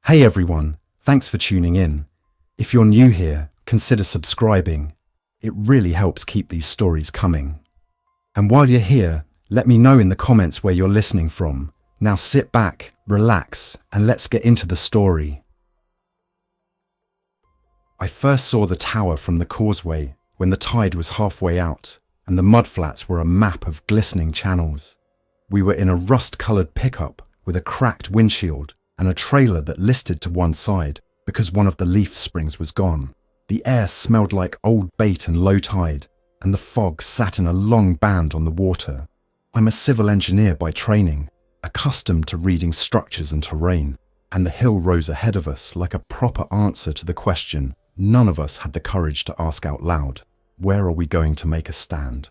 Hey everyone, thanks for tuning in. If you're new here, consider subscribing. It really helps keep these stories coming. And while you're here, let me know in the comments where you're listening from. Now sit back, relax, and let's get into the story. I first saw the tower from the causeway when the tide was halfway out and the mudflats were a map of glistening channels. We were in a rust-coloured pickup with a cracked windshield and a trailer that listed to one side because one of the leaf springs was gone. The air smelled like old bait and low tide, and the fog sat in a long band on the water. I'm a civil engineer by training, accustomed to reading structures and terrain, and the hill rose ahead of us like a proper answer to the question none of us had the courage to ask out loud: where are we going to make a stand?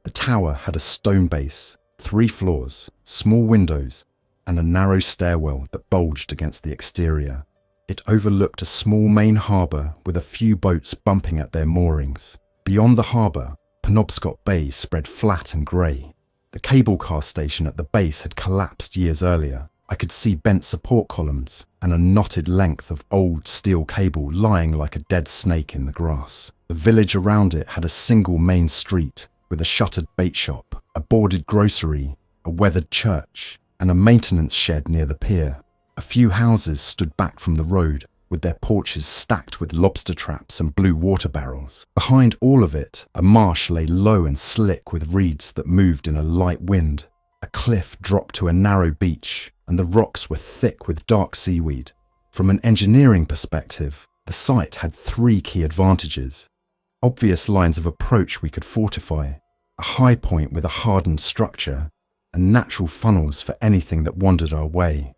The tower had a stone base, 3 floors, small windows, and a narrow stairwell that bulged against the exterior. It overlooked a small Maine harbour with a few boats bumping at their moorings. Beyond the harbour, Penobscot Bay spread flat and grey. The cable car station at the base had collapsed years earlier. I could see bent support columns and a knotted length of old steel cable lying like a dead snake in the grass. The village around it had a single main street with a shuttered bait shop, a boarded grocery, a weathered church, and a maintenance shed near the pier. A few houses stood back from the road, with their porches stacked with lobster traps and blue water barrels. Behind all of it, a marsh lay low and slick with reeds that moved in a light wind. A cliff dropped to a narrow beach, and the rocks were thick with dark seaweed. From an engineering perspective, the site had 3 key advantages. Obvious lines of approach we could fortify, a high point with a hardened structure, and natural funnels for anything that wandered our way.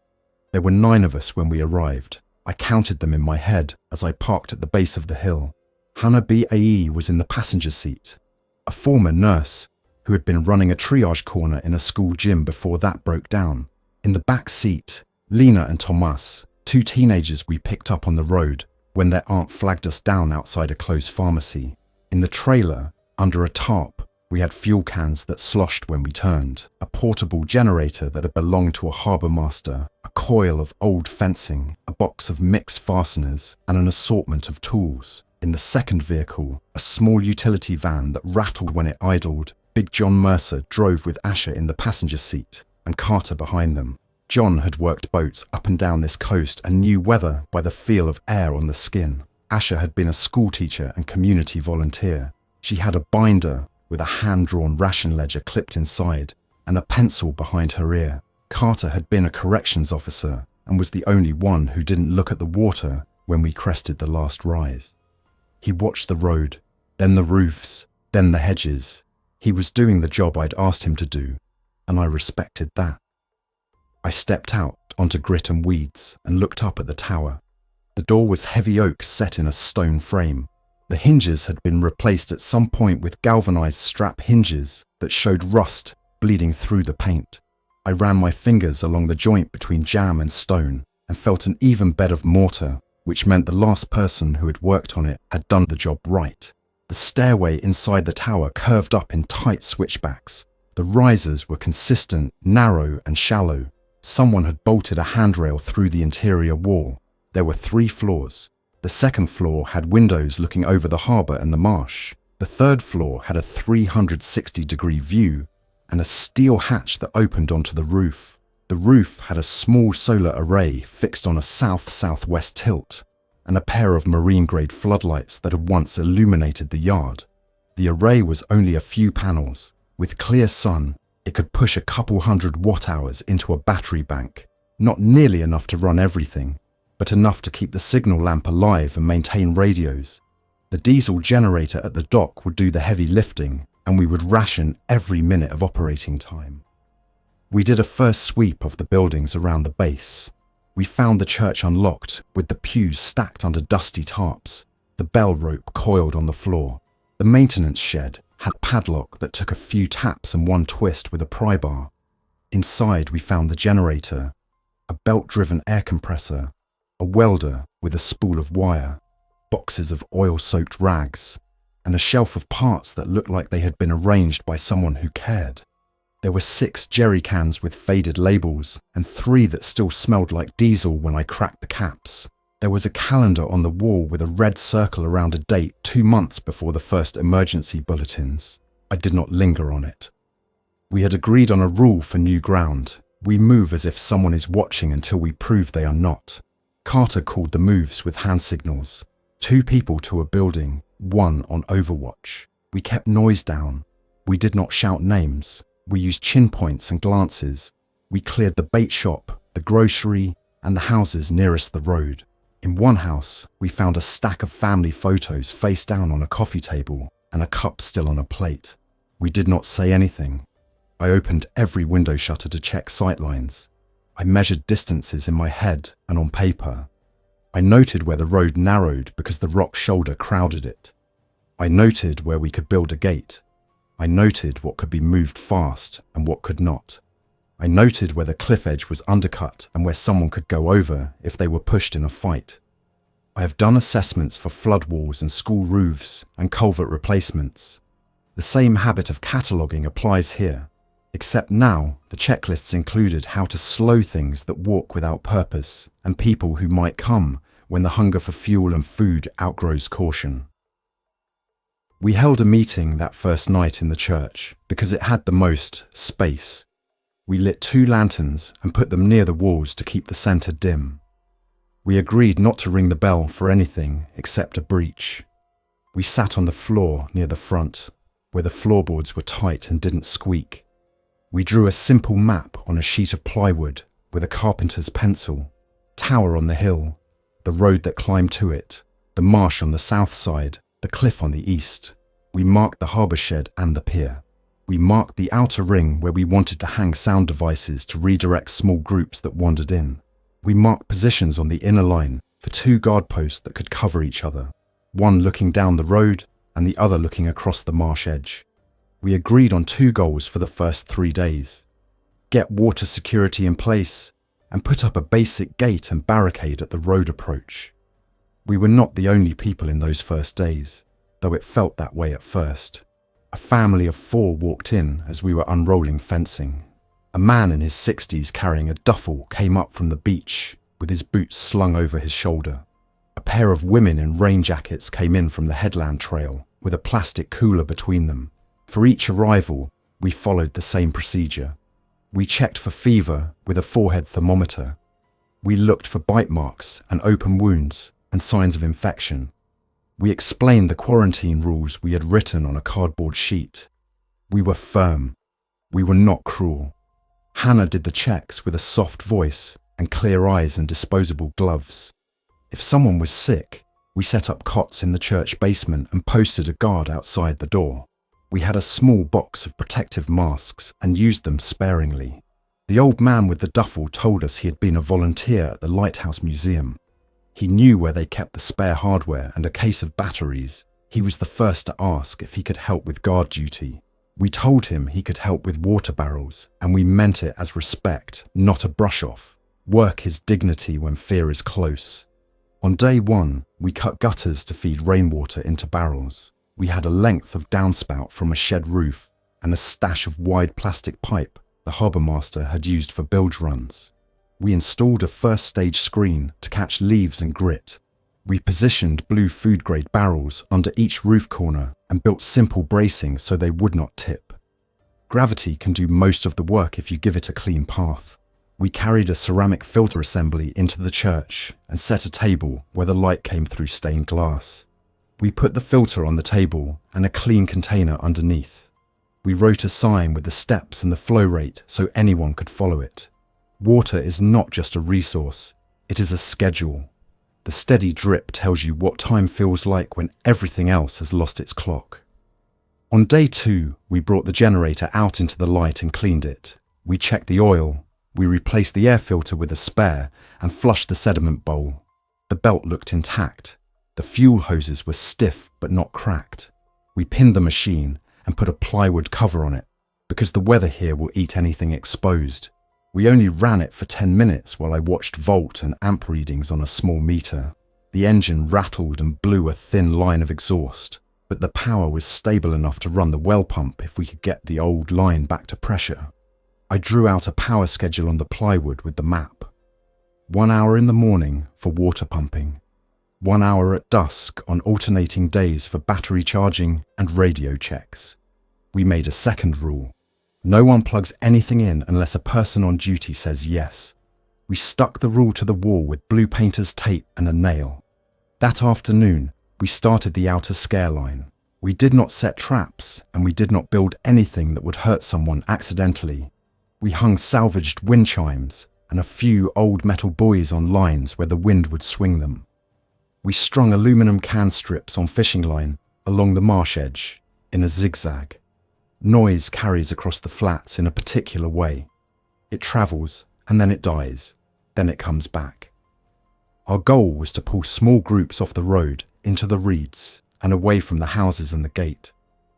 There were 9 of us when we arrived. I counted them in my head as I parked at the base of the hill. Hannah B.A.E. was in the passenger seat, a former nurse who had been running a triage corner in a school gym before that broke down. In the back seat, Lena and Tomas, 2 teenagers we picked up on the road when their aunt flagged us down outside a closed pharmacy. In the trailer, under a tarp, we had fuel cans that sloshed when we turned, a portable generator that had belonged to a harbour master, a coil of old fencing, a box of mixed fasteners, and an assortment of tools. In the second vehicle, a small utility van that rattled when it idled, Big John Mercer drove with Asher in the passenger seat and Carter behind them. John had worked boats up and down this coast and knew weather by the feel of air on the skin. Asher had been a school teacher and community volunteer. She had a binder with a hand-drawn ration ledger clipped inside and a pencil behind her ear. Carter had been a corrections officer and was the only one who didn't look at the water when we crested the last rise. He watched the road, then the roofs, then the hedges. He was doing the job I'd asked him to do, and I respected that. I stepped out onto grit and weeds and looked up at the tower. The door was heavy oak set in a stone frame. The hinges had been replaced at some point with galvanized strap hinges that showed rust bleeding through the paint. I ran my fingers along the joint between jam and stone and felt an even bed of mortar, which meant the last person who had worked on it had done the job right. The stairway inside the tower curved up in tight switchbacks. The risers were consistent, narrow and shallow. Someone had bolted a handrail through the interior wall. There were 3 floors. The second floor had windows looking over the harbour and the marsh. The third floor had a 360-degree view and a steel hatch that opened onto the roof. The roof had a small solar array fixed on a south-southwest tilt and a pair of marine-grade floodlights that had once illuminated the yard. The array was only a few panels. With clear sun, it could push a couple hundred watt-hours into a battery bank, not nearly enough to run everything, but enough to keep the signal lamp alive and maintain radios. The diesel generator at the dock would do the heavy lifting, and we would ration every minute of operating time. We did a first sweep of the buildings around the base. We found the church unlocked, with the pews stacked under dusty tarps, the bell rope coiled on the floor. The maintenance shed had a padlock that took a few taps and one twist with a pry bar. Inside we found the generator, a belt-driven air compressor, a welder with a spool of wire, boxes of oil-soaked rags, and a shelf of parts that looked like they had been arranged by someone who cared. There were 6 jerry cans with faded labels and 3 that still smelled like diesel when I cracked the caps. There was a calendar on the wall with a red circle around a date 2 months before the first emergency bulletins. I did not linger on it. We had agreed on a rule for new ground. We move as if someone is watching until we prove they are not. Carter called the moves with hand signals. 2 people to a building, 1 on overwatch. We kept noise down. We did not shout names. We used chin points and glances. We cleared the bait shop, the grocery, and the houses nearest the road. In one house, we found a stack of family photos face down on a coffee table and a cup still on a plate. We did not say anything. I opened every window shutter to check sightlines. I measured distances in my head and on paper. I noted where the road narrowed because the rock shoulder crowded it. I noted where we could build a gate. I noted what could be moved fast and what could not. I noted where the cliff edge was undercut and where someone could go over if they were pushed in a fight. I have done assessments for flood walls and school roofs and culvert replacements. The same habit of cataloguing applies here, except now the checklists included how to slow things that walk without purpose and people who might come when the hunger for fuel and food outgrows caution. We held a meeting that first night in the church because it had the most space. We lit 2 lanterns and put them near the walls to keep the centre dim. We agreed not to ring the bell for anything except a breach. We sat on the floor near the front, where the floorboards were tight and didn't squeak. We drew a simple map on a sheet of plywood with a carpenter's pencil. Tower on the hill, the road that climbed to it, the marsh on the south side, the cliff on the east. We marked the harbour shed and the pier. We marked the outer ring where we wanted to hang sound devices to redirect small groups that wandered in. We marked positions on the inner line for 2 guard posts that could cover each other, one looking down the road and the other looking across the marsh edge. We agreed on 2 goals for the first 3 days. Get water security in place and put up a basic gate and barricade at the road approach. We were not the only people in those first days, though it felt that way at first. A family of 4 walked in as we were unrolling fencing. A man in his 60s carrying a duffel came up from the beach with his boots slung over his shoulder. A pair of women in rain jackets came in from the headland trail with a plastic cooler between them. For each arrival, we followed the same procedure. We checked for fever with a forehead thermometer. We looked for bite marks and open wounds and signs of infection. We explained the quarantine rules we had written on a cardboard sheet. We were firm. We were not cruel. Hannah did the checks with a soft voice and clear eyes and disposable gloves. If someone was sick, we set up cots in the church basement and posted a guard outside the door. We had a small box of protective masks and used them sparingly. The old man with the duffel told us he had been a volunteer at the Lighthouse Museum. He knew where they kept the spare hardware and a case of batteries. He was the first to ask if he could help with guard duty. We told him he could help with water barrels, and we meant it as respect, not a brush-off. Work is dignity when fear is close. On day 1, we cut gutters to feed rainwater into barrels. We had a length of downspout from a shed roof and a stash of wide plastic pipe the harbour master had used for bilge runs. We installed a first stage screen to catch leaves and grit. We positioned blue food-grade barrels under each roof corner and built simple bracing so they would not tip. Gravity can do most of the work if you give it a clean path. We carried a ceramic filter assembly into the church and set a table where the light came through stained glass. We put the filter on the table and a clean container underneath. We wrote a sign with the steps and the flow rate so anyone could follow it. Water is not just a resource, it is a schedule. The steady drip tells you what time feels like when everything else has lost its clock. On day 2, we brought the generator out into the light and cleaned it. We checked the oil, we replaced the air filter with a spare and flushed the sediment bowl. The belt looked intact. The fuel hoses were stiff but not cracked. We pinned the machine and put a plywood cover on it because the weather here will eat anything exposed. We only ran it for 10 minutes while I watched volt and amp readings on a small meter. The engine rattled and blew a thin line of exhaust, but the power was stable enough to run the well pump if we could get the old line back to pressure. I drew out a power schedule on the plywood with the map. 1 hour in the morning for water pumping, 1 hour at dusk on alternating days for battery charging and radio checks. We made a second rule. No one plugs anything in unless a person on duty says yes. We stuck the rule to the wall with blue painter's tape and a nail. That afternoon, we started the outer scare line. We did not set traps, and we did not build anything that would hurt someone accidentally. We hung salvaged wind chimes and a few old metal buoys on lines where the wind would swing them. We strung aluminum can strips on fishing line along the marsh edge in a zigzag. Noise carries across the flats in a particular way. It travels, and then it dies. Then it comes back. Our goal was to pull small groups off the road into the reeds and away from the houses and the gate.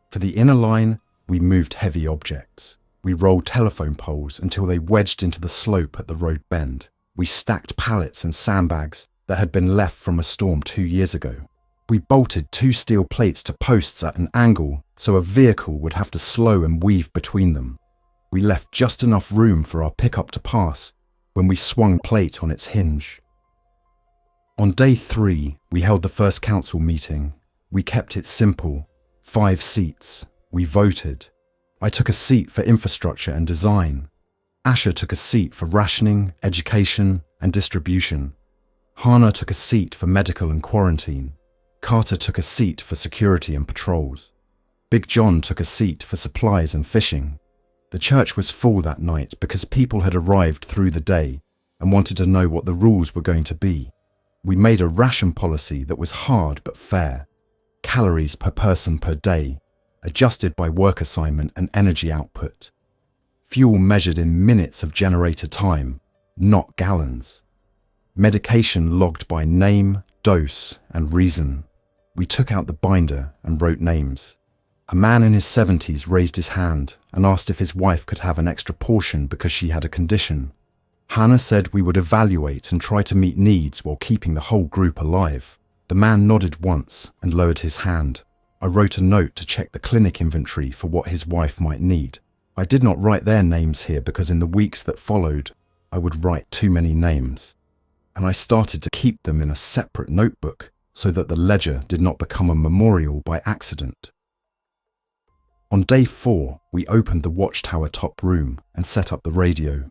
For the inner line, we moved heavy objects. We rolled telephone poles until they wedged into the slope at the road bend. We stacked pallets and sandbags that had been left from a storm 2 years ago. We bolted 2 steel plates to posts at an angle so a vehicle would have to slow and weave between them. We left just enough room for our pickup to pass when we swung plate on its hinge. On day 3, we held the first council meeting. We kept it simple. 5 seats. We voted. I took a seat for infrastructure and design. Asher took a seat for rationing, education, and distribution. Hannah took a seat for medical and quarantine. Carter took a seat for security and patrols. Big John took a seat for supplies and fishing. The church was full that night because people had arrived through the day and wanted to know what the rules were going to be. We made a ration policy that was hard but fair. Calories per person per day, adjusted by work assignment and energy output. Fuel measured in minutes of generator time, not gallons. Medication logged by name, dose, and reason. We took out the binder and wrote names. A man in his 70s raised his hand and asked if his wife could have an extra portion because she had a condition. Hannah said we would evaluate and try to meet needs while keeping the whole group alive. The man nodded once and lowered his hand. I wrote a note to check the clinic inventory for what his wife might need. I did not write their names here because in the weeks that followed, I would write too many names. And I started to keep them in a separate notebook so that the ledger did not become a memorial by accident. On day 4, we opened the watchtower top room and set up the radio.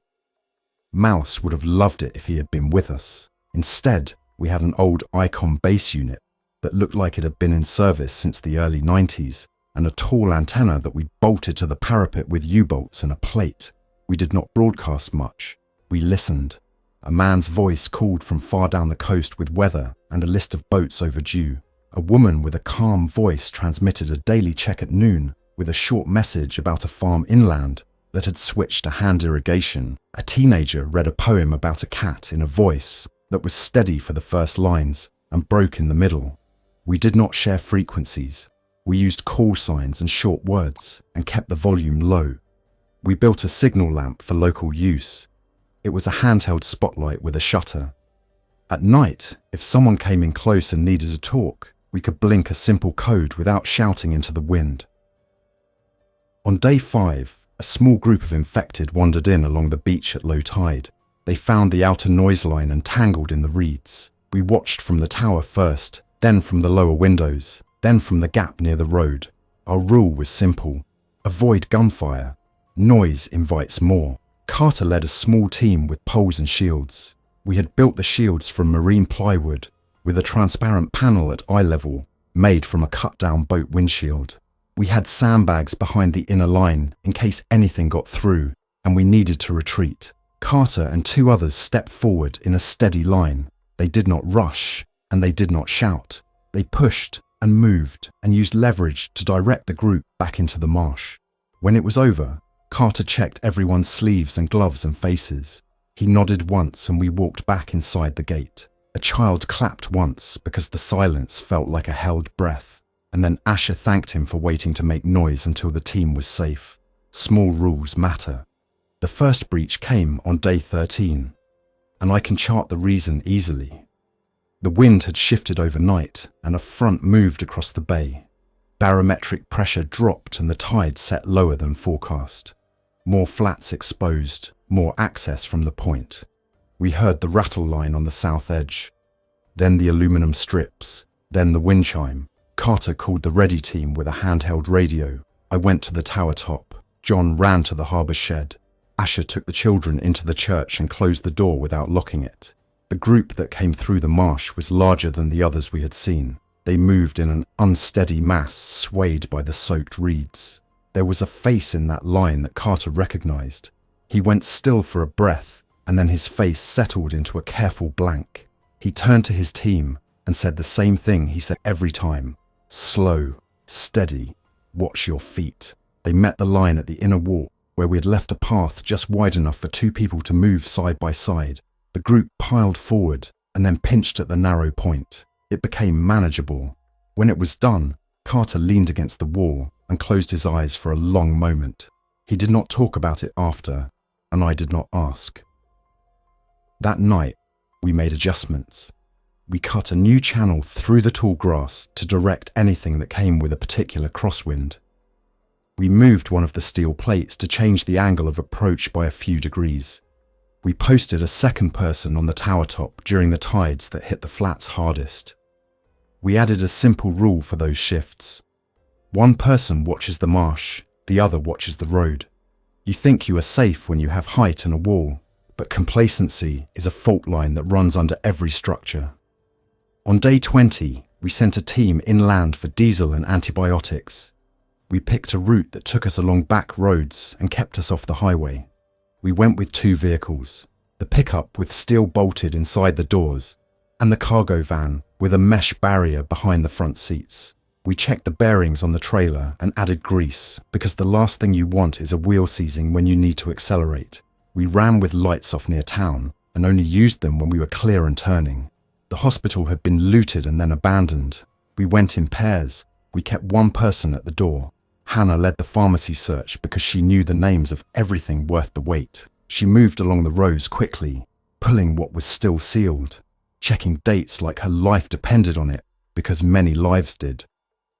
Mouse would have loved it if he had been with us. Instead, we had an old Icon base unit that looked like it had been in service since the early 90s, and a tall antenna that we bolted to the parapet with U-bolts and a plate. We did not broadcast much. We listened. A man's voice called from far down the coast with weather and a list of boats overdue. A woman with a calm voice transmitted a daily check at noon with a short message about a farm inland that had switched to hand irrigation. A teenager read a poem about a cat in a voice that was steady for the first lines and broke in the middle. We did not share frequencies. We used call signs and short words and kept the volume low. We built a signal lamp for local use. It was a handheld spotlight with a shutter. At night, if someone came in close and needed a talk, we could blink a simple code without shouting into the wind. On day 5, a small group of infected wandered in along the beach at low tide. They found the outer noise line and tangled in the reeds. We watched from the tower first, then from the lower windows, then from the gap near the road. Our rule was simple. Avoid gunfire. Noise invites more. Carter led a small team with poles and shields. We had built the shields from marine plywood with a transparent panel at eye level made from a cut-down boat windshield. We had sandbags behind the inner line in case anything got through and we needed to retreat. Carter and 2 others stepped forward in a steady line. They did not rush and they did not shout. They pushed and moved and used leverage to direct the group back into the marsh. When it was over, Carter checked everyone's sleeves and gloves and faces. He nodded once and we walked back inside the gate. A child clapped once because the silence felt like a held breath, and then Asher thanked him for waiting to make noise until the team was safe. Small rules matter. The first breach came on day 13, and I can chart the reason easily. The wind had shifted overnight and a front moved across the bay. Barometric pressure dropped and the tide set lower than forecast. More flats exposed, more access from the point. We heard the rattle line on the south edge, then the aluminum strips, then the wind chime. Carter called the ready team with a handheld radio. I went to the tower top. John ran to the harbour shed. Asher took the children into the church and closed the door without locking it. The group that came through the marsh was larger than the others we had seen. They moved in an unsteady mass swayed by the soaked reeds. There was a face in that line that Carter recognized. He went still for a breath, and then his face settled into a careful blank. He turned to his team and said the same thing he said every time. Slow, steady, watch your feet. They met the line at the inner wall, where we had left a path just wide enough for two people to move side by side. The group piled forward and then pinched at the narrow point. It became manageable. When it was done, Carter leaned against the wall and closed his eyes for a long moment. He did not talk about it after, and I did not ask. That night, we made adjustments. We cut a new channel through the tall grass to direct anything that came with a particular crosswind. We moved one of the steel plates to change the angle of approach by a few degrees. We posted a second person on the tower top during the tides that hit the flats hardest. We added a simple rule for those shifts. One person watches the marsh, the other watches the road. You think you are safe when you have height and a wall, but complacency is a fault line that runs under every structure. On day 20, we sent a team inland for diesel and antibiotics. We picked a route that took us along back roads and kept us off the highway. We went with 2 vehicles, the pickup with steel bolted inside the doors, and the cargo van with a mesh barrier behind the front seats. We checked the bearings on the trailer and added grease, because the last thing you want is a wheel seizing when you need to accelerate. We ran with lights off near town and only used them when we were clear and turning. The hospital had been looted and then abandoned. We went in pairs. We kept one person at the door. Hannah led the pharmacy search because she knew the names of everything worth the wait. She moved along the rows quickly, pulling what was still sealed, checking dates like her life depended on it, because many lives did.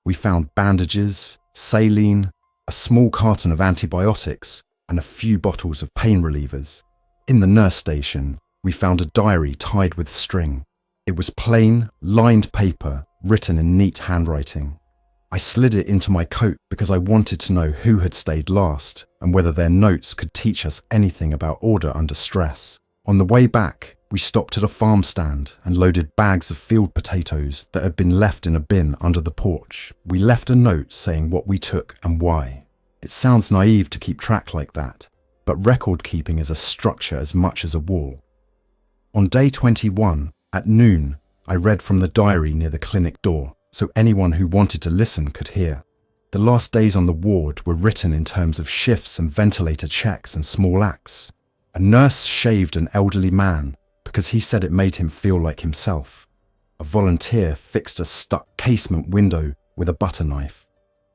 We found bandages, saline, a small carton of antibiotics, and a few bottles of pain relievers. In the nurse station, we found a diary tied with string. It was plain, lined paper, written in neat handwriting. I slid it into my coat because I wanted to know who had stayed last and whether their notes could teach us anything about order under stress. On the way back, we stopped at a farm stand and loaded bags of field potatoes that had been left in a bin under the porch. We left a note saying what we took and why. It sounds naive to keep track like that, but record keeping is a structure as much as a wall. On day 21, at noon, I read from the diary near the clinic door, so anyone who wanted to listen could hear. The last days on the ward were written in terms of shifts and ventilator checks and small acts. A nurse shaved an elderly man because he said it made him feel like himself. A volunteer fixed a stuck casement window with a butter knife.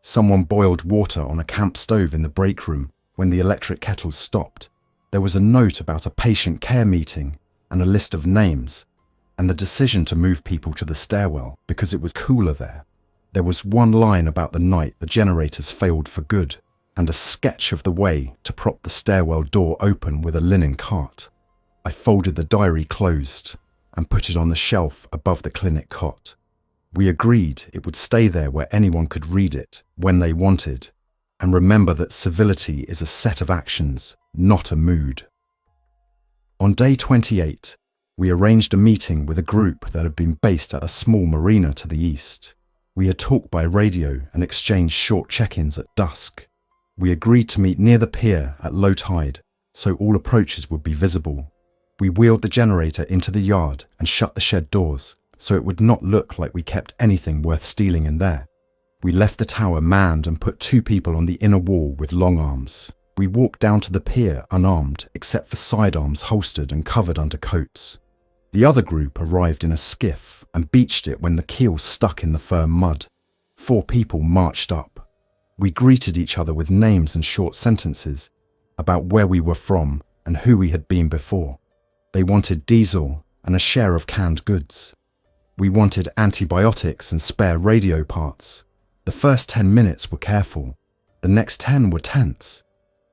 Someone boiled water on a camp stove in the break room when the electric kettles stopped. There was a note about a patient care meeting and a list of names, and the decision to move people to the stairwell because it was cooler there. There was one line about the night the generators failed for good, and a sketch of the way to prop the stairwell door open with a linen cart. I folded the diary closed and put it on the shelf above the clinic cot. We agreed it would stay there where anyone could read it when they wanted, and remember that civility is a set of actions, not a mood. On day 28, we arranged a meeting with a group that had been based at a small marina to the east. We had talked by radio and exchanged short check-ins at dusk. We agreed to meet near the pier at low tide, so all approaches would be visible. We wheeled the generator into the yard and shut the shed doors, so it would not look like we kept anything worth stealing in there. We left the tower manned and put 2 people on the inner wall with long arms. We walked down to the pier unarmed, except for sidearms holstered and covered under coats. The other group arrived in a skiff and beached it when the keel stuck in the firm mud. 4 people marched up. We greeted each other with names and short sentences about where we were from and who we had been before. They wanted diesel and a share of canned goods. We wanted antibiotics and spare radio parts. The first 10 minutes were careful. The next 10 were tense.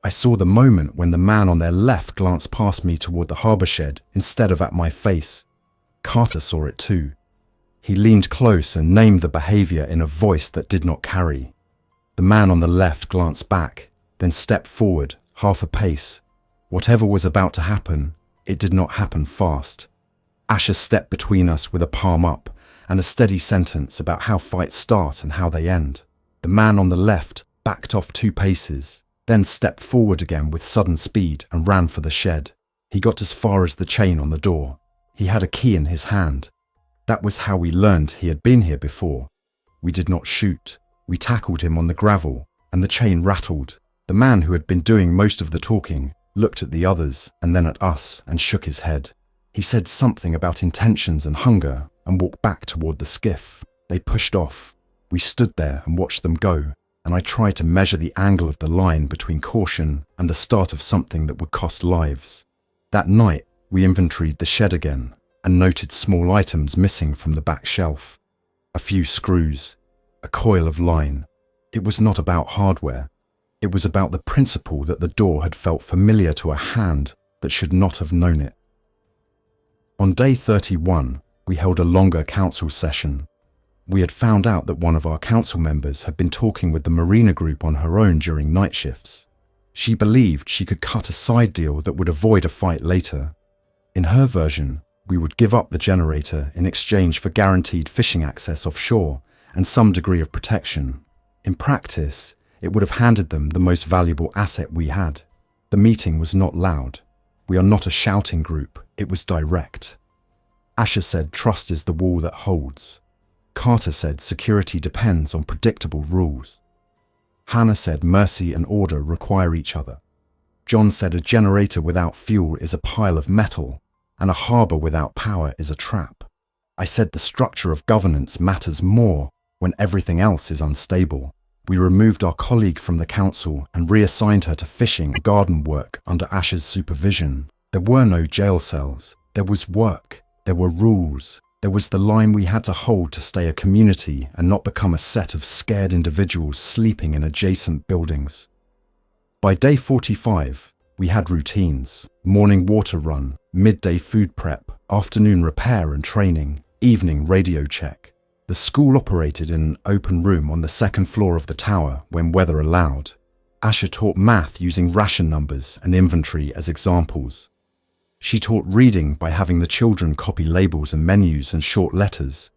I saw the moment when the man on their left glanced past me toward the harbour shed instead of at my face. Carter saw it too. He leaned close and named the behaviour in a voice that did not carry. The man on the left glanced back, then stepped forward, half a pace. Whatever was about to happen, it did not happen fast. Asher stepped between us with a palm up and a steady sentence about how fights start and how they end. The man on the left backed off 2 paces, then stepped forward again with sudden speed and ran for the shed. He got as far as the chain on the door. He had a key in his hand. That was how we learned he had been here before. We did not shoot. We tackled him on the gravel, and the chain rattled. The man who had been doing most of the talking looked at the others and then at us and shook his head. He said something about intentions and hunger and walked back toward the skiff. They pushed off. We stood there and watched them go, and I tried to measure the angle of the line between caution and the start of something that would cost lives. That night, we inventoried the shed again and noted small items missing from the back shelf. A few screws, a coil of line. It was not about hardware. It was about the principle that the door had felt familiar to a hand that should not have known it. On day 31, we held a longer council session. We had found out that one of our council members had been talking with the Marina group on her own during night shifts. She believed she could cut a side deal that would avoid a fight later. In her version, we would give up the generator in exchange for guaranteed fishing access offshore and some degree of protection. In practice, it would have handed them the most valuable asset we had. The meeting was not loud. We are not a shouting group, it was direct. Asher said trust is the wall that holds. Carter said security depends on predictable rules. Hannah said mercy and order require each other. John said a generator without fuel is a pile of metal, and a harbour without power is a trap. I said the structure of governance matters more when everything else is unstable. We removed our colleague from the council and reassigned her to fishing and garden work under Asher's supervision. There were no jail cells. There was work. There were rules. There was the line we had to hold to stay a community and not become a set of scared individuals sleeping in adjacent buildings. By day 45, we had routines: morning water run, midday food prep, afternoon repair and training, evening radio check. The school operated in an open room on the second floor of the tower when weather allowed. Asher taught math using ration numbers and inventory as examples. She taught reading by having the children copy labels and menus and short letters.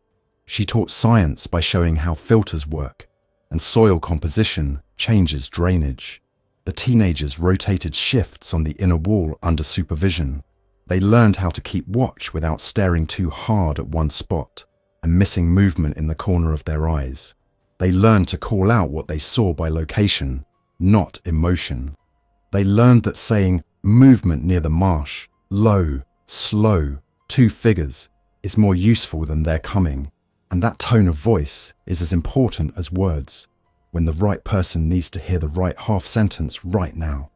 She taught science by showing how filters work, and soil composition changes drainage. The teenagers rotated shifts on the inner wall under supervision. They learned how to keep watch without staring too hard at one spot and missing movement in the corner of their eyes. They learned to call out what they saw by location, not emotion. They learned that saying movement near the marsh, low, slow, 2 figures, is more useful than their coming, and that tone of voice is as important as words when the right person needs to hear the right half sentence right now.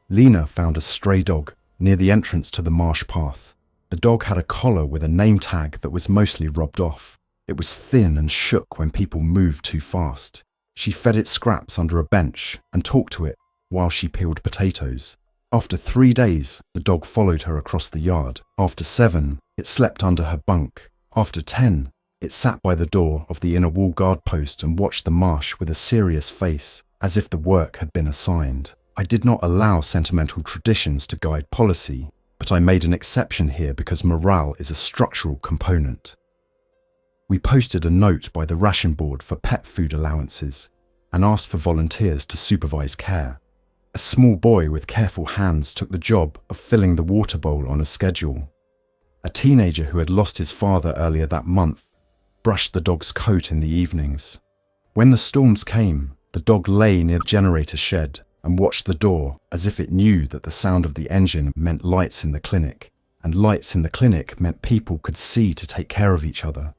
Lena found a stray dog near the entrance to the marsh path. The dog had a collar with a name tag that was mostly rubbed off. It was thin and shook when people moved too fast. She fed it scraps under a bench and talked to it while she peeled potatoes. After 3 days, the dog followed her across the yard. After 7, it slept under her bunk. After 10, it sat by the door of the inner wall guard post and watched the marsh with a serious face, as if the work had been assigned. I did not allow sentimental traditions to guide policy, but I made an exception here because morale is a structural component. We posted a note by the ration board for pet food allowances and asked for volunteers to supervise care. A small boy with careful hands took the job of filling the water bowl on a schedule. A teenager who had lost his father earlier that month brushed the dog's coat in the evenings. When the storms came, the dog lay near the generator shed and watched the door as if it knew that the sound of the engine meant lights in the clinic, and lights in the clinic meant people could see to take care of each other.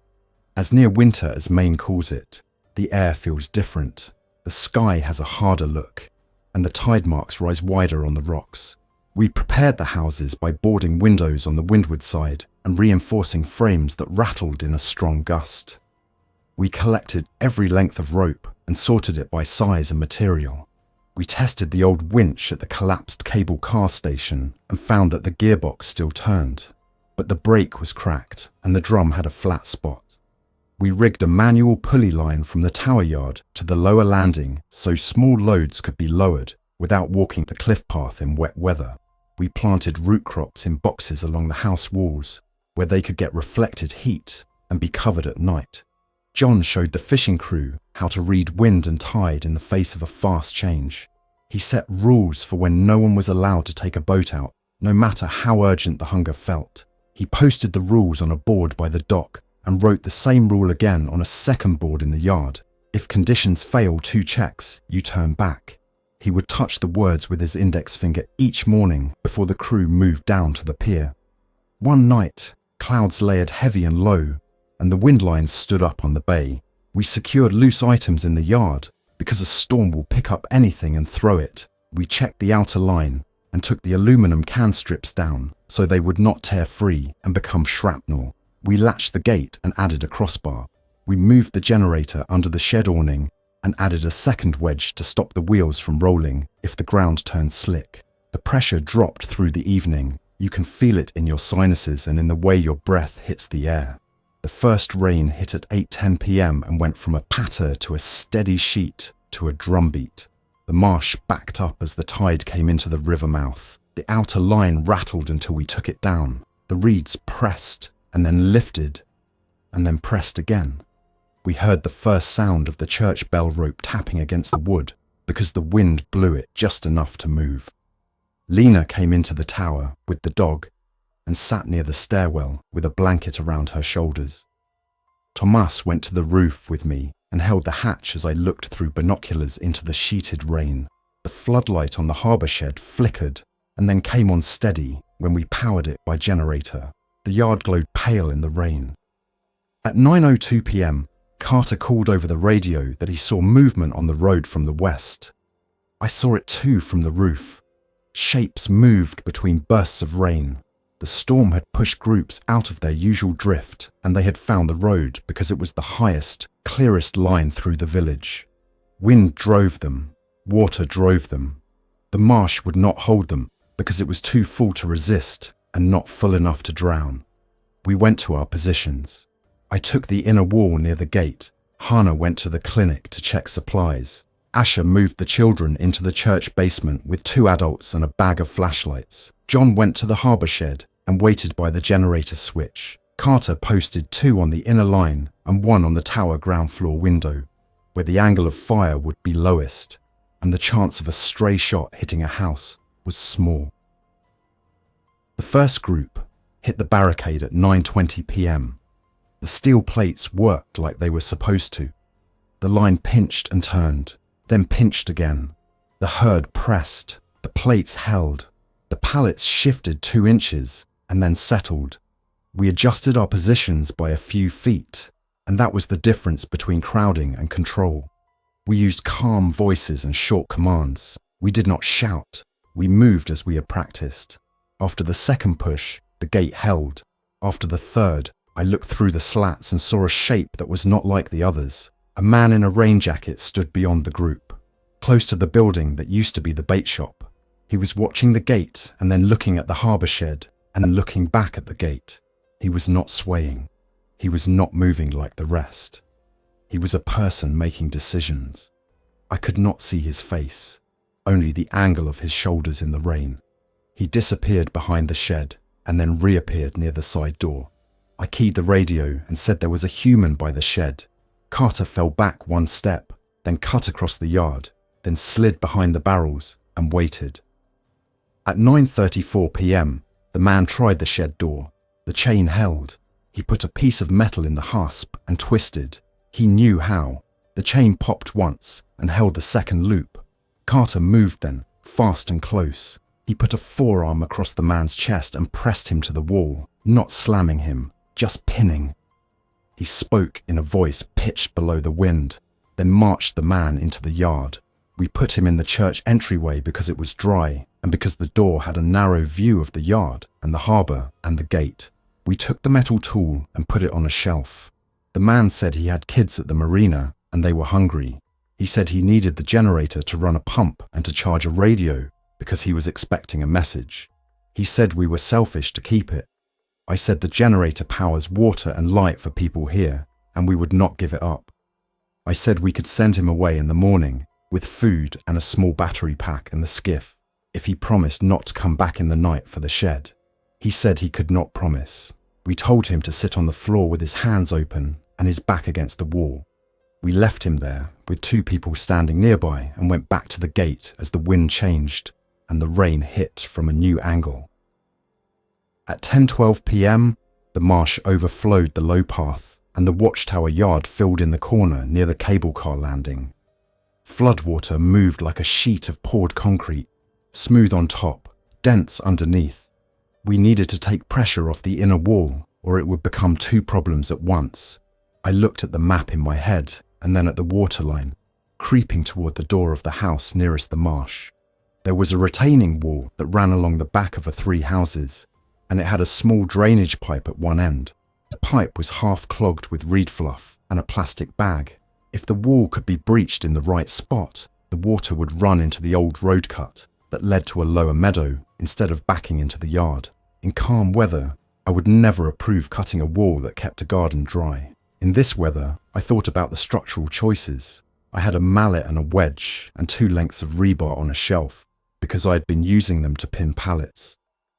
As near winter as Maine calls it, the air feels different, the sky has a harder look, and the tide marks rise wider on the rocks. We prepared the houses by boarding windows on the windward side and reinforcing frames that rattled in a strong gust. We collected every length of rope and sorted it by size and material. We tested the old winch at the collapsed cable car station and found that the gearbox still turned, but the brake was cracked and the drum had a flat spot. We rigged a manual pulley line from the tower yard to the lower landing so small loads could be lowered without walking the cliff path in wet weather. We planted root crops in boxes along the house walls where they could get reflected heat and be covered at night. John showed the fishing crew how to read wind and tide in the face of a fast change. He set rules for when no one was allowed to take a boat out, no matter how urgent the hunger felt. He posted the rules on a board by the dock and wrote the same rule again on a second board in the yard. If conditions fail 2 checks, you turn back. He would touch the words with his index finger each morning before the crew moved down to the pier. One night, clouds layered heavy and low, and the wind lines stood up on the bay. We secured loose items in the yard because a storm will pick up anything and throw it. We checked the outer line and took the aluminum can strips down so they would not tear free and become shrapnel. We latched the gate and added a crossbar. We moved the generator under the shed awning and added a second wedge to stop the wheels from rolling if the ground turned slick. The pressure dropped through the evening. You can feel it in your sinuses and in the way your breath hits the air. The first rain hit at 8:10 p.m. and went from a patter to a steady sheet to a drumbeat. The marsh backed up as the tide came into the river mouth. The outer line rattled until we took it down. The reeds pressed and then lifted and then pressed again. We heard the first sound of the church bell rope tapping against the wood because the wind blew it just enough to move. Lena came into the tower with the dog and sat near the stairwell with a blanket around her shoulders. Tomas went to the roof with me and held the hatch as I looked through binoculars into the sheeted rain. The floodlight on the harbour shed flickered and then came on steady when we powered it by generator. The yard glowed pale in the rain. At 9:02 p.m, Carter called over the radio that he saw movement on the road from the west. I saw it too from the roof. Shapes moved between bursts of rain. The storm had pushed groups out of their usual drift, and they had found the road because it was the highest, clearest line through the village. Wind drove them. Water drove them. The marsh would not hold them because it was too full to resist and not full enough to drown. We went to our positions. I took the inner wall near the gate. Hannah went to the clinic to check supplies. Asher moved the children into the church basement with 2 adults and a bag of flashlights. John went to the harbour shed and waited by the generator switch. Carter posted 2 on the inner line and 1 on the tower ground floor window, where the angle of fire would be lowest, and the chance of a stray shot hitting a house was small. The first group hit the barricade at 9:20 p.m. The steel plates worked like they were supposed to. The line pinched and turned, then pinched again. The herd pressed. The plates held. The pallets shifted 2 inches and then settled. We adjusted our positions by a few feet, and that was the difference between crowding and control. We used calm voices and short commands. We did not shout. We moved as we had practiced. After the second push, the gate held. After the third, I looked through the slats and saw a shape that was not like the others. A man in a rain jacket stood beyond the group, close to the building that used to be the bait shop. He was watching the gate and then looking at the harbour shed and then looking back at the gate. He was not swaying. He was not moving like the rest. He was a person making decisions. I could not see his face, only the angle of his shoulders in the rain. He disappeared behind the shed and then reappeared near the side door. I keyed the radio and said there was a human by the shed. Carter fell back 1 step, then cut across the yard, then slid behind the barrels and waited. At 9:34 p.m, the man tried the shed door. The chain held. He put a piece of metal in the hasp and twisted. He knew how. The chain popped once and held the second loop. Carter moved then, fast and close. He put a forearm across the man's chest and pressed him to the wall, not slamming him, just pinning. He spoke in a voice pitched below the wind, then marched the man into the yard. We put him in the church entryway because it was dry and because the door had a narrow view of the yard and the harbour and the gate. We took the metal tool and put it on a shelf. The man said he had kids at the marina and they were hungry. He said he needed the generator to run a pump and to charge a radio because he was expecting a message. He said we were selfish to keep it. I said the generator powers water and light for people here, and we would not give it up. I said we could send him away in the morning with food and a small battery pack and the skiff if he promised not to come back in the night for the shed. He said he could not promise. We told him to sit on the floor with his hands open and his back against the wall. We left him there with two people standing nearby and went back to the gate as the wind changed and the rain hit from a new angle. At 10:12 p.m, the marsh overflowed the low path and the watchtower yard filled in the corner near the cable car landing. Floodwater moved like a sheet of poured concrete, smooth on top, dense underneath. We needed to take pressure off the inner wall or it would become two problems at once. I looked at the map in my head and then at the waterline, creeping toward the door of the house nearest the marsh. There was a retaining wall that ran along the back of the 3 houses, and it had a small drainage pipe at one end. The pipe was half clogged with reed fluff and a plastic bag. If the wall could be breached in the right spot, the water would run into the old road cut that led to a lower meadow instead of backing into the yard. In calm weather, I would never approve cutting a wall that kept a garden dry. In this weather, I thought about the structural choices. I had a mallet and a wedge and 2 lengths of rebar on a shelf because I had been using them to pin pallets.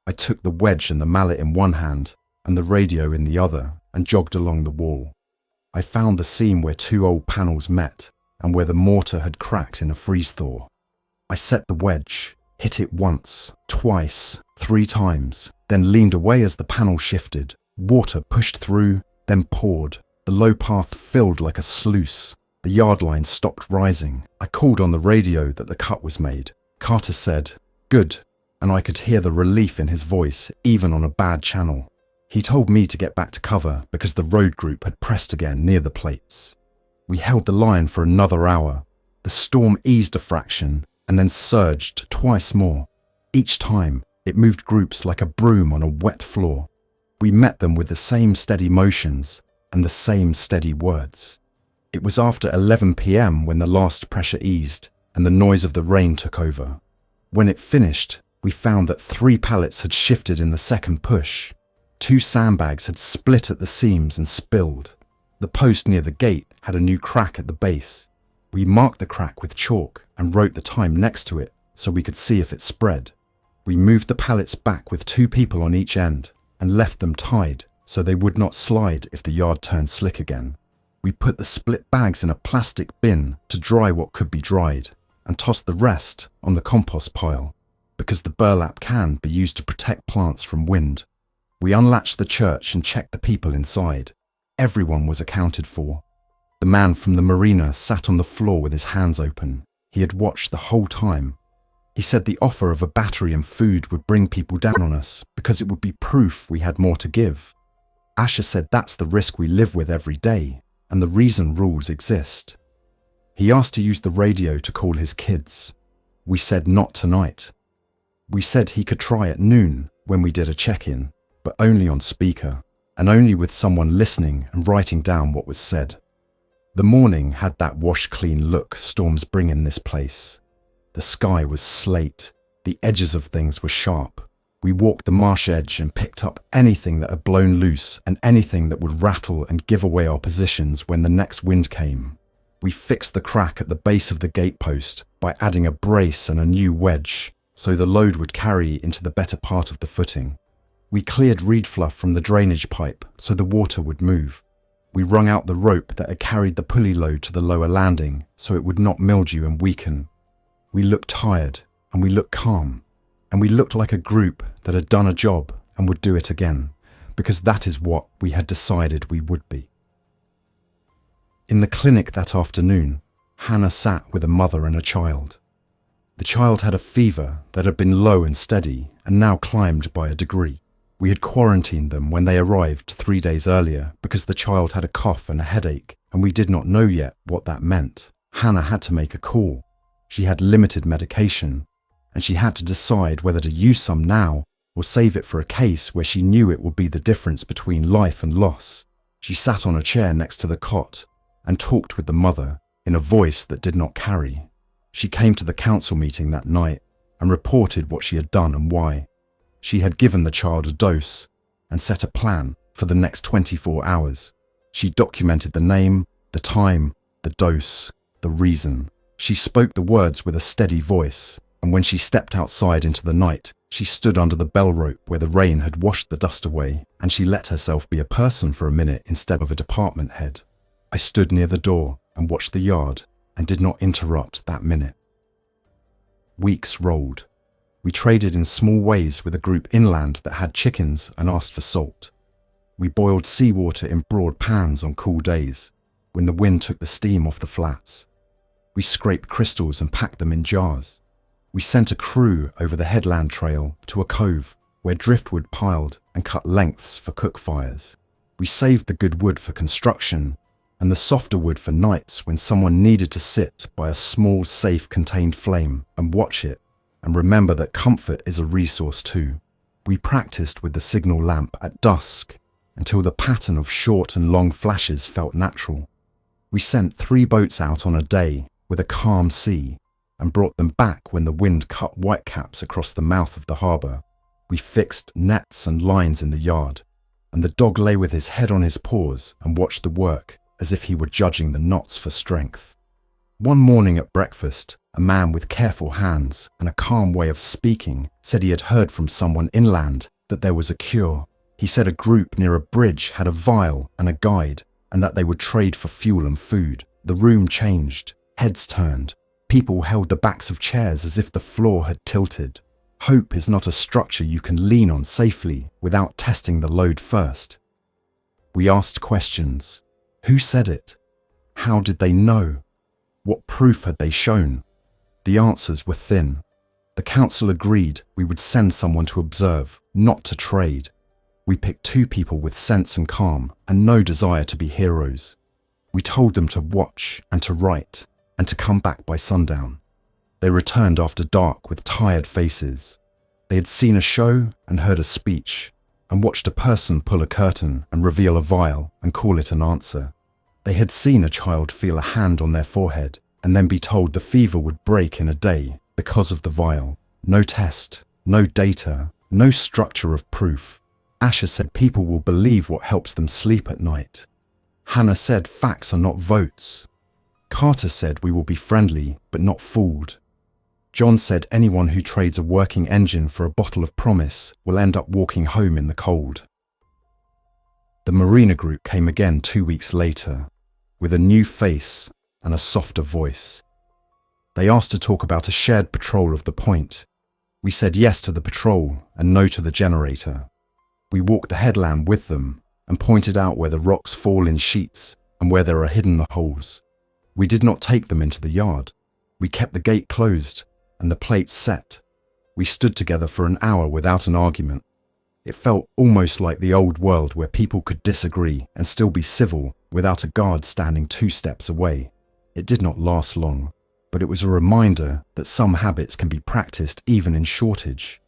I took the wedge and the mallet in one hand and the radio in the other and jogged along the wall. I found the seam where 2 old panels met and where the mortar had cracked in a freeze-thaw. I set the wedge, hit it once, twice, 3 times, then leaned away as the panel shifted. Water pushed through, then poured. The low path filled like a sluice. The yard line stopped rising. I called on the radio that the cut was made. Carter said, "Good," and I could hear the relief in his voice, even on a bad channel. He told me to get back to cover because the road group had pressed again near the plates. We held the line for another hour. The storm eased a fraction and then surged twice more. Each time, it moved groups like a broom on a wet floor. We met them with the same steady motions and the same steady words. It was after 11 p.m. when the last pressure eased and the noise of the rain took over. When it finished, we found that 3 pallets had shifted in the second push. 2 sandbags had split at the seams and spilled. The post near the gate had a new crack at the base. We marked the crack with chalk and wrote the time next to it so we could see if it spread. We moved the pallets back with 2 people on each end and left them tied so they would not slide if the yard turned slick again. We put the split bags in a plastic bin to dry what could be dried and tossed the rest on the compost pile because the burlap can be used to protect plants from wind. We unlatched the church and checked the people inside. Everyone was accounted for. The man from the marina sat on the floor with his hands open. He had watched the whole time. He said the offer of a battery and food would bring people down on us because it would be proof we had more to give. Asher said that's the risk we live with every day and the reason rules exist. He asked to use the radio to call his kids. We said not tonight. We said he could try at noon when we did a check-in, but only on speaker and only with someone listening and writing down what was said. The morning had that wash-clean look storms bring in this place. The sky was slate. The edges of things were sharp. We walked the marsh edge and picked up anything that had blown loose and anything that would rattle and give away our positions when the next wind came. We fixed the crack at the base of the gatepost by adding a brace and a new wedge so the load would carry into the better part of the footing. We cleared reed fluff from the drainage pipe so the water would move. We wrung out the rope that had carried the pulley load to the lower landing so it would not mildew and weaken. We looked tired and we looked calm and we looked like a group that had done a job and would do it again because that is what we had decided we would be. In the clinic that afternoon, Hannah sat with a mother and a child. The child had a fever that had been low and steady and now climbed by a degree. We had quarantined them when they arrived 3 days earlier because the child had a cough and a headache and we did not know yet what that meant. Hannah had to make a call. She had limited medication and she had to decide whether to use some now or save it for a case where she knew it would be the difference between life and loss. She sat on a chair next to the cot and talked with the mother, in a voice that did not carry. She came to the council meeting that night and reported what she had done and why. She had given the child a dose and set a plan for the next 24 hours. She documented the name, the time, the dose, the reason. She spoke the words with a steady voice, and when she stepped outside into the night, she stood under the bell rope where the rain had washed the dust away, and she let herself be a person for a minute instead of a department head. I stood near the door and watched the yard and did not interrupt that minute. Weeks rolled. We traded in small ways with a group inland that had chickens and asked for salt. We boiled seawater in broad pans on cool days when the wind took the steam off the flats. We scraped crystals and packed them in jars. We sent a crew over the headland trail to a cove where driftwood piled and cut lengths for cook fires. We saved the good wood for construction and the softer wood for nights when someone needed to sit by a small, safe, contained flame and watch it and remember that comfort is a resource too. We practiced with the signal lamp at dusk until the pattern of short and long flashes felt natural. We sent 3 boats out on a day with a calm sea and brought them back when the wind cut whitecaps across the mouth of the harbour. We fixed nets and lines in the yard, and the dog lay with his head on his paws and watched the work as if he were judging the knots for strength. One morning at breakfast, a man with careful hands and a calm way of speaking said he had heard from someone inland that there was a cure. He said a group near a bridge had a vial and a guide, and that they would trade for fuel and food. The room changed. Heads turned. People held the backs of chairs as if the floor had tilted. Hope is not a structure you can lean on safely without testing the load first. We asked questions. Who said it? How did they know? What proof had they shown? The answers were thin. The council agreed we would send someone to observe, not to trade. We picked 2 people with sense and calm and no desire to be heroes. We told them to watch and to write and to come back by sundown. They returned after dark with tired faces. They had seen a show and heard a speech and watched a person pull a curtain and reveal a vial and call it an answer. They had seen a child feel a hand on their forehead and then be told the fever would break in a day because of the vial. No test, no data, no structure of proof. Asher said people will believe what helps them sleep at night. Hannah said facts are not votes. Carter said we will be friendly but not fooled. John said anyone who trades a working engine for a bottle of promise will end up walking home in the cold. The Marina group came again 2 weeks later, with a new face and a softer voice. They asked to talk about a shared patrol of the point. We said yes to the patrol and no to the generator. We walked the headland with them and pointed out where the rocks fall in sheets and where there are hidden holes. We did not take them into the yard. We kept the gate closed and the plates set. We stood together for an hour without an argument. It felt almost like the old world where people could disagree and still be civil without a guard standing 2 steps away. It did not last long, but it was a reminder that some habits can be practiced even in shortage.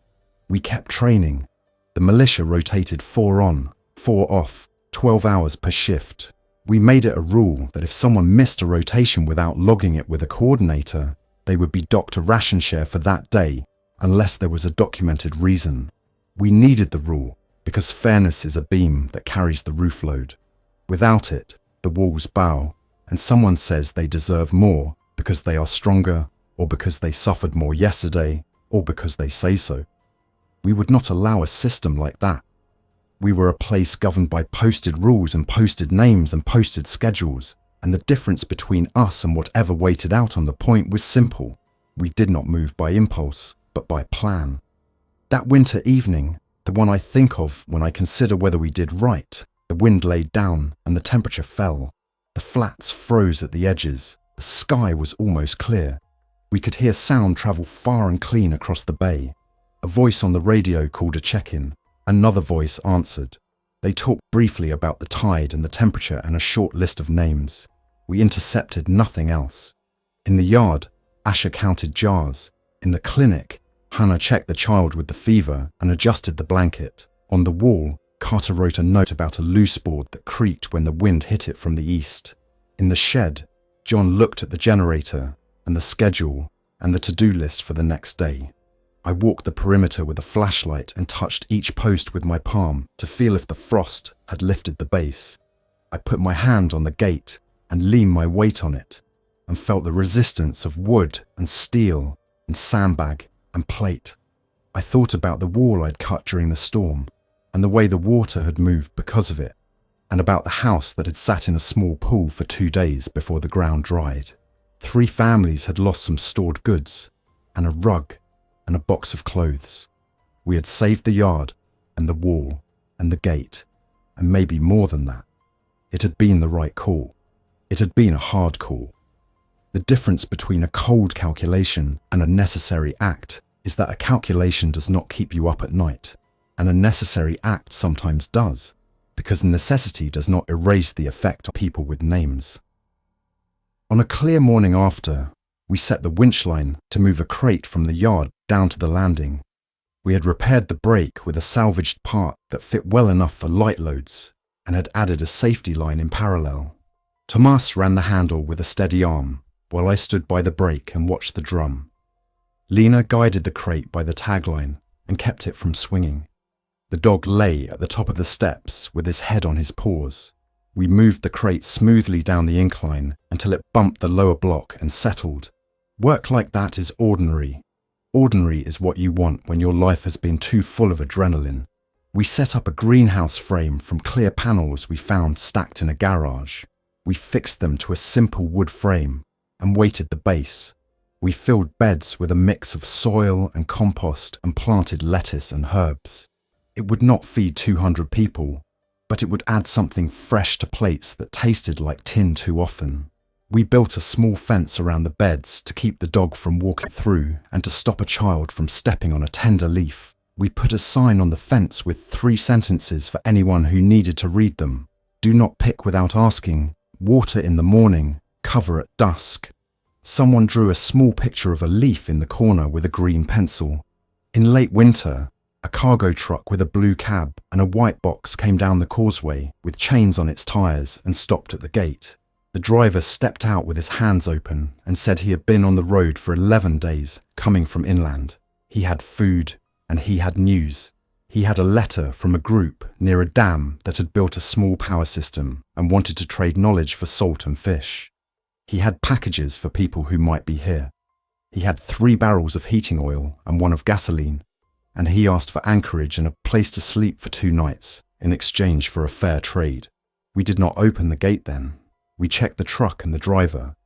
We kept training. The militia rotated 4 on, 4 off, 12 hours per shift. We made it a rule that if someone missed a rotation without logging it with a coordinator, they would be docked a ration share for that day unless there was a documented reason. We needed the rule because fairness is a beam that carries the roof load. Without it, the walls bow, and someone says they deserve more because they are stronger, or because they suffered more yesterday, or because they say so. We would not allow a system like that. We were a place governed by posted rules and posted names and posted schedules, and the difference between us and whatever waited out on the point was simple. We did not move by impulse, but by plan. That winter evening, the one I think of when I consider whether we did right, the wind laid down and the temperature fell. The flats froze at the edges. The sky was almost clear. We could hear sound travel far and clean across the bay. A voice on the radio called a check-in. Another voice answered. They talked briefly about the tide and the temperature and a short list of names. We intercepted nothing else. In the yard, Asher counted jars. In the clinic, Hannah checked the child with the fever and adjusted the blanket. On the wall, Carter wrote a note about a loose board that creaked when the wind hit it from the east. In the shed, John looked at the generator and the schedule and the to-do list for the next day. I walked the perimeter with a flashlight and touched each post with my palm to feel if the frost had lifted the base. I put my hand on the gate and leaned my weight on it and felt the resistance of wood and steel and sandbag and plate. I thought about the wall I'd cut during the storm and the way the water had moved because of it, and about the house that had sat in a small pool for 2 days before the ground dried. 3 families had lost some stored goods and a rug and a box of clothes. We had saved the yard and the wall and the gate, and maybe more than that. It had been the right call. It had been a hard call. The difference between a cold calculation and a necessary act is that a calculation does not keep you up at night, and a necessary act sometimes does, because necessity does not erase the effect on people with names. On a clear morning after, we set the winch line to move a crate from the yard down to the landing. We had repaired the brake with a salvaged part that fit well enough for light loads and had added a safety line in parallel. Tomas ran the handle with a steady arm, while I stood by the brake and watched the drum. Lena guided the crate by the tagline and kept it from swinging. The dog lay at the top of the steps with his head on his paws. We moved the crate smoothly down the incline until it bumped the lower block and settled. Work like that is ordinary. Ordinary is what you want when your life has been too full of adrenaline. We set up a greenhouse frame from clear panels we found stacked in a garage. We fixed them to a simple wood frame and weighted the base. We filled beds with a mix of soil and compost and planted lettuce and herbs. It would not feed 200 people, but it would add something fresh to plates that tasted like tin too often. We built a small fence around the beds to keep the dog from walking through and to stop a child from stepping on a tender leaf. We put a sign on the fence with 3 sentences for anyone who needed to read them. Do not pick without asking. Water in the morning. Cover at dusk. Someone drew a small picture of a leaf in the corner with a green pencil. In late winter, a cargo truck with a blue cab and a white box came down the causeway with chains on its tyres and stopped at the gate. The driver stepped out with his hands open and said he had been on the road for 11 days, coming from inland. He had food and he had news. He had a letter from a group near a dam that had built a small power system and wanted to trade knowledge for salt and fish. He had packages for people who might be here. He had 3 barrels of heating oil and 1 of gasoline, and he asked for anchorage and a place to sleep for 2 nights in exchange for a fair trade. We did not open the gate then. We checked the truck and the driver.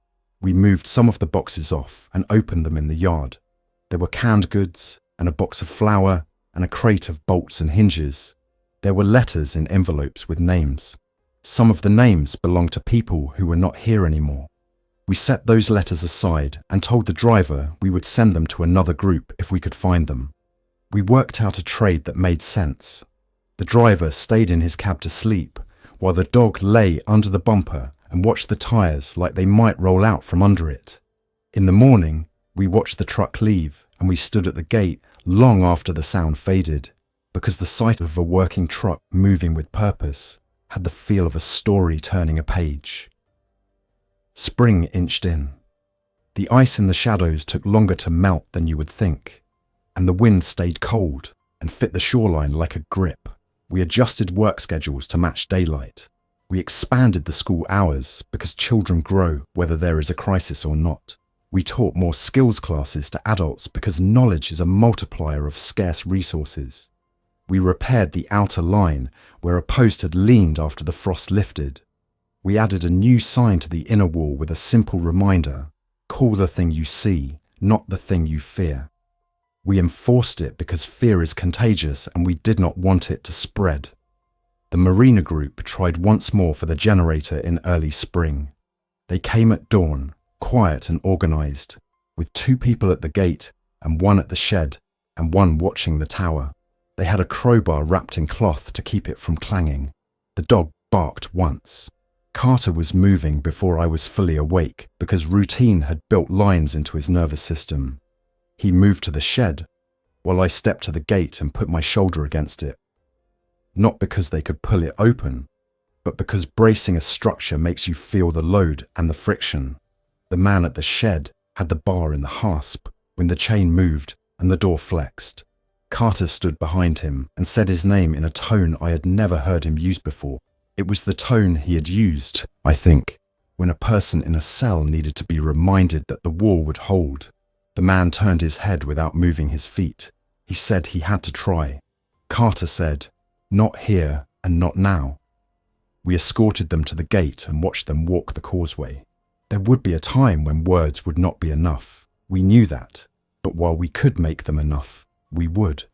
We moved some of the boxes off and opened them in the yard. There were canned goods and a box of flour and a crate of bolts and hinges. There were letters in envelopes with names. Some of the names belonged to people who were not here anymore. We set those letters aside and told the driver we would send them to another group if we could find them. We worked out a trade that made sense. The driver stayed in his cab to sleep, while the dog lay under the bumper and watched the tyres like they might roll out from under it. In the morning, we watched the truck leave and we stood at the gate long after the sound faded, because the sight of a working truck moving with purpose had the feel of a story turning a page. Spring inched in. The ice in the shadows took longer to melt than you would think, and the wind stayed cold and fit the shoreline like a grip. We adjusted work schedules to match daylight. We expanded the school hours because children grow whether there is a crisis or not. We taught more skills classes to adults because knowledge is a multiplier of scarce resources. We repaired the outer line where a post had leaned after the frost lifted. We added a new sign to the inner wall with a simple reminder: call the thing you see, not the thing you fear. We enforced it because fear is contagious and we did not want it to spread. The Marina group tried once more for the generator in early spring. They came at dawn, quiet and organised, with 2 people at the gate and 1 at the shed and 1 watching the tower. They had a crowbar wrapped in cloth to keep it from clanging. The dog barked once. Carter was moving before I was fully awake because routine had built lines into his nervous system. He moved to the shed, while I stepped to the gate and put my shoulder against it. Not because they could pull it open, but because bracing a structure makes you feel the load and the friction. The man at the shed had the bar in the hasp when the chain moved and the door flexed. Carter stood behind him and said his name in a tone I had never heard him use before. It was the tone he had used, I think, when a person in a cell needed to be reminded that the wall would hold. The man turned his head without moving his feet. He said he had to try. Carter said, "Not here and not now." We escorted them to the gate and watched them walk the causeway. There would be a time when words would not be enough. We knew that, but while we could make them enough, we would.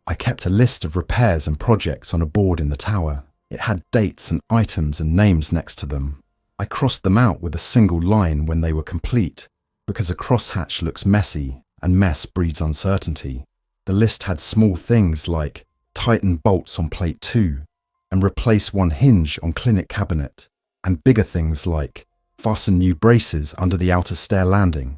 I kept a list of repairs and projects on a board in the tower. It had dates and items and names next to them. I crossed them out with a single line when they were complete, because a crosshatch looks messy and mess breeds uncertainty. The list had small things like tighten bolts on plate 2 and replace one hinge on clinic cabinet, and bigger things like fasten new braces under the outer stair landing.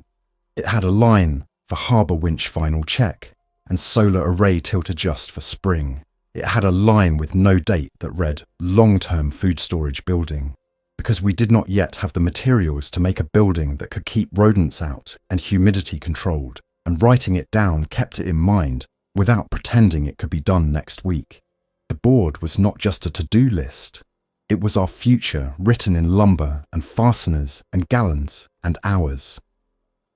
It had a line for harbour winch final check and solar array tilt adjust for spring. It had a line with no date that read long-term food storage building, because we did not yet have the materials to make a building that could keep rodents out and humidity controlled, and writing it down kept it in mind without pretending it could be done next week. The board was not just a to-do list. It was our future written in lumber and fasteners and gallons and hours.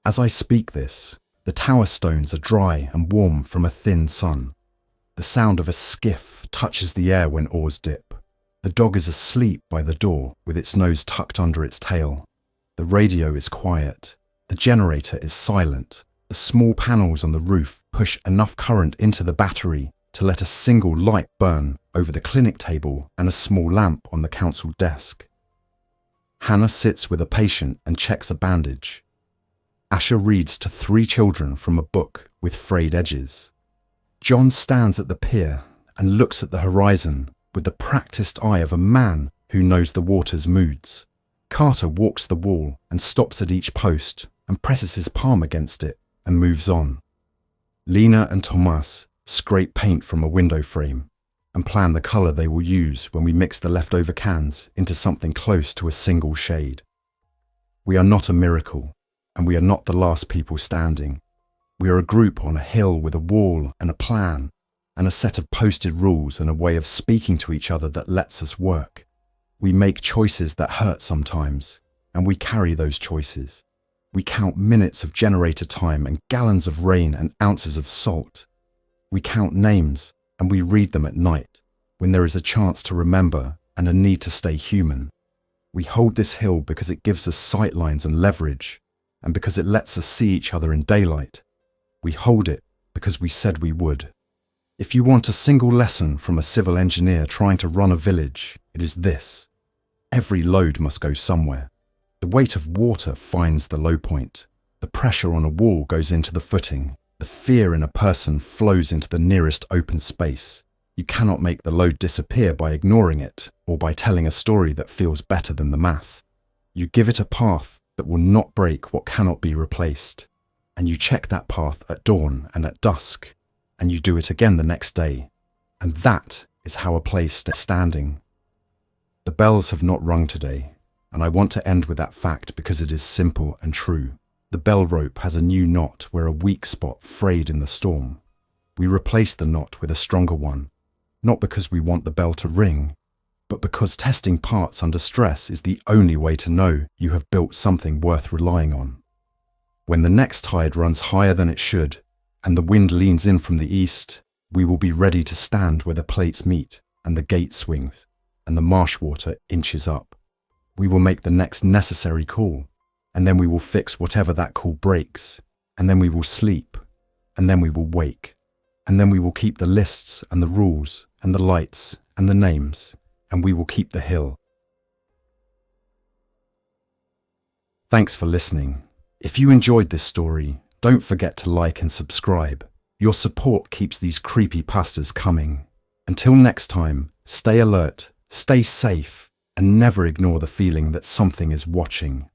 As I speak this, the tower stones are dry and warm from a thin sun. The sound of a skiff touches the air when oars dip. The dog is asleep by the door with its nose tucked under its tail. The radio is quiet. The generator is silent. The small panels on the roof push enough current into the battery to let a single light burn over the clinic table and a small lamp on the council desk. Hannah sits with a patient and checks a bandage. Asher reads to 3 children from a book with frayed edges. John stands at the pier and looks at the horizon with the practiced eye of a man who knows the water's moods. Carter walks the wall and stops at each post and presses his palm against it and moves on. Lena and Tomas scrape paint from a window frame and plan the colour they will use when we mix the leftover cans into something close to a single shade. We are not a miracle, and we are not the last people standing. We are a group on a hill with a wall and a plan, and a set of posted rules and a way of speaking to each other that lets us work. We make choices that hurt sometimes, and we carry those choices. We count minutes of generator time and gallons of rain and ounces of salt. We count names, and we read them at night, when there is a chance to remember and a need to stay human. We hold this hill because it gives us sightlines and leverage, and because it lets us see each other in daylight. We hold it because we said we would. If you want a single lesson from a civil engineer trying to run a village, it is this: every load must go somewhere. The weight of water finds the low point. The pressure on a wall goes into the footing. The fear in a person flows into the nearest open space. You cannot make the load disappear by ignoring it or by telling a story that feels better than the math. You give it a path that will not break what cannot be replaced. And you check that path at dawn and at dusk. And you do it again the next day. And that is how a place is standing. The bells have not rung today, and I want to end with that fact because it is simple and true. The bell rope has a new knot where a weak spot frayed in the storm. We replace the knot with a stronger one, not because we want the bell to ring, but because testing parts under stress is the only way to know you have built something worth relying on. When the next tide runs higher than it should, and the wind leans in from the east, we will be ready to stand where the plates meet and the gate swings and the marsh water inches up. We will make the next necessary call, and then we will fix whatever that call breaks, and then we will sleep, and then we will wake, and then we will keep the lists and the rules and the lights and the names, and we will keep the hill. Thanks for listening. If you enjoyed this story, don't forget to like and subscribe. Your support keeps these creepypastas coming. Until next time, stay alert, stay safe, and never ignore the feeling that something is watching.